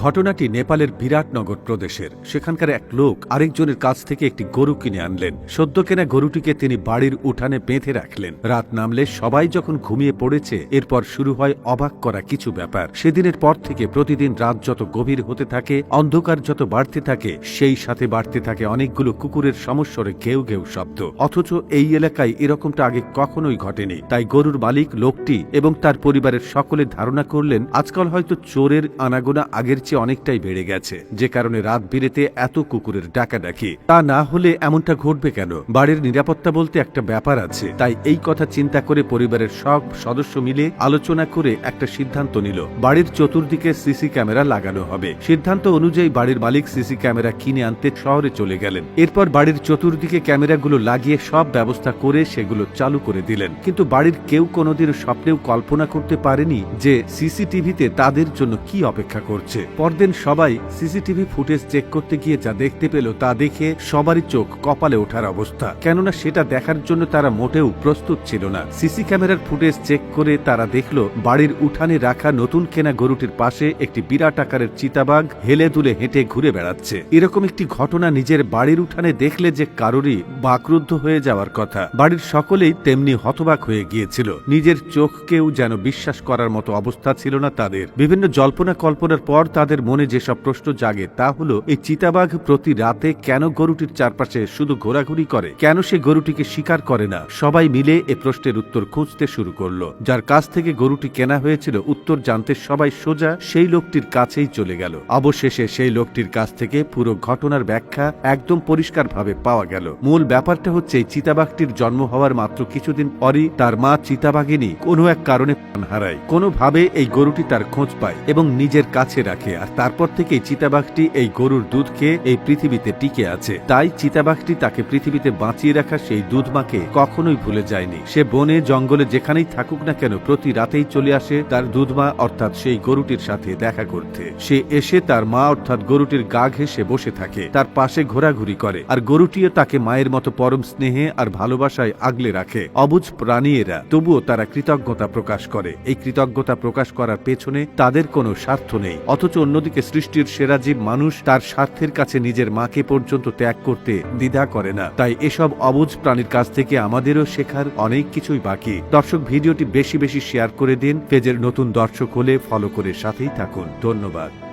ঘটনাটি নেপালের বিরাটনগর প্রদেশের। সেখানকার এক লোক আরেকজনের কাছ থেকে একটি গরু কিনে আনলেন। সদ্য কেনা গরুটিকে তিনি বাড়ির উঠানে বেঁধে রাখলেন। রাত নামলে সবাই যখন ঘুমিয়ে পড়েছে, এরপর শুরু হয় অবাক করা কিছু ব্যাপার। সেদিনের পর থেকে প্রতিদিন রাত যত গভীর হতে থাকে, অন্ধকার যত বাড়তে থাকে, সেই সাথে বাড়তে থাকে অনেকগুলো কুকুরের সমস্বরে ঘেউ ঘেউ শব্দ। অথচ এই এলাকায় এরকমটা আগে কখনোই ঘটেনি। তাই গরুর মালিক লোকটি এবং তার পরিবারের সকলে ধারণা করলেন আজকাল হয়তো চোরের আনাগোনা আগের চেয়ে অনেকটাই বেড়ে গেছে, যে কারণে রাত বিরেতে এত কুকুরের ডাকাডাকি। তা না হলে এমনটা ঘটবে কেন? বাড়ির নিরাপত্তা বলতে একটা ব্যাপার আছে। তাই এই কথা চিন্তা করে পরিবারের সব সদস্য মিলে আলোচনা করে একটা সিদ্ধান্ত নিল, বাড়ির চতুর্দিকে সিসি ক্যামেরা লাগানো হবে। সিদ্ধান্ত অনুযায়ী বাড়ির মালিক সিসি ক্যামেরা কিনে আনতে শহরে চলে গেলেন। এরপর বাড়ির চতুর্দিকে ক্যামেরাগুলো লাগিয়ে সব ব্যবস্থা করে সেগুলো চালু করে দিলেন। কিন্তু বাড়ির কেউ কোনোদিন স্বপ্নেও কল্পনা করতে পারেনি যে সিসিটিভিতে তাদের জন্য কি অপেক্ষা করছে। পরদিন সবাই সিসিটিভি ফুটেজ চেক করতে গিয়ে যা দেখতে পেল তা দেখে সবারই চোখ কপালে ওঠার অবস্থা। কেননা সেটা দেখার জন্য তারা মোটেও প্রস্তুত ছিল না। সিসি ক্যামেরার ফুটেজ চেক করে তারা দেখল বাড়ির উঠানে রাখা নতুন কেনা গরুটির পাশে একটি বিরাট আকারের চিতাবাঘ হেলে দুলে হেঁটে ঘুরে বেড়াচ্ছে। এরকম একটি ঘটনা নিজের বাড়ির উঠানে দেখলে যে কারোরই বাকরুদ্ধ হয়ে যাওয়ার কথা। বাড়ির সকলেই তেমনি হতবাক হয়ে গিয়েছিল। নিজের চোখকেও যেন বিশ্বাস করার মতো অবস্থা ছিল না তাদের। বিভিন্ন জল্পনা কল্পনার পর তাদের মনে যেসব প্রশ্ন জাগে তা হলো, এই চিতাবাঘ প্রতি রাতে কেন গরুটির চারপাশে শুধু ঘোরাঘুরি করে? কেন সে গরুটিকে শিকার করে না? সবাই মিলে এ প্রশ্নের উত্তর খুঁজতে শুরু করলো। যার কাছ থেকে গরুটি কেনা হয়েছিল উত্তর জানতে সবাই সোজা সেই লোকটির কাছেই চলে গেল। অবশেষে সেই লোকটির কাছ থেকে পুরো ঘটনার ব্যাখ্যা একদম পরিষ্কারভাবে পাওয়া গেল। মূল ব্যাপারটা হচ্ছে, এই চিতাবাঘটির জন্ম হওয়ার মাত্র কিছুদিন পরই তার মা চিতাবাঘিনী কোনো এক কারণে প্রাণ হারায়। কোনোভাবে এই গরুটি তার খোঁজ পায় এবং নিজের কাছে রাখে। আর তারপর থেকে চিতাবাঘটি এই গরুর দুধ খেয়ে এই পৃথিবীতে টিকে আছে। তাই চিতাবাঘটি তাকে পৃথিবীতে বাঁচিয়ে রাখা সেই দুধ মাকে কখনোই ভুলে যায়নি। সে বনে জঙ্গলে যেখানেই থাকুক না কেন, প্রতি রাতেই চলে আসে তার দুধমা অর্থাৎ সেই গরুটির সাথে দেখা করতে। সে এসে তার মা অর্থাৎ গরুটির গা ঘেঁষে বসে থাকে, তার পাশে ঘোরাঘুরি করে। আর গরুটিও তাকে মায়ের মতো পরম স্নেহে আর ভালোবাসায় আগলে রাখে। অবুঝ প্রাণী এরা, তবুও তারা কৃতজ্ঞতা প্রকাশ করে। এই কৃতজ্ঞতা প্রকাশ করার পেছনে তাদের কোনো স্বার্থ নেই। অথচ অন্যদিকে সৃষ্টির সেরা জীব মানুষ তার স্বার্থের কাছে নিজের মাকে পর্যন্ত ত্যাগ করতে দ্বিধা করে না। তাই এসব অবুঝ প্রাণীর কাছ থেকে আমাদেরও শেখার অনেক কিছুই বাকি। দর্শক, ভিডিওটি বেশি বেশি শেয়ার করে দিন। পেজের নতুন দর্শক হলে ফলো করে সাথেই থাকুন। ধন্যবাদ।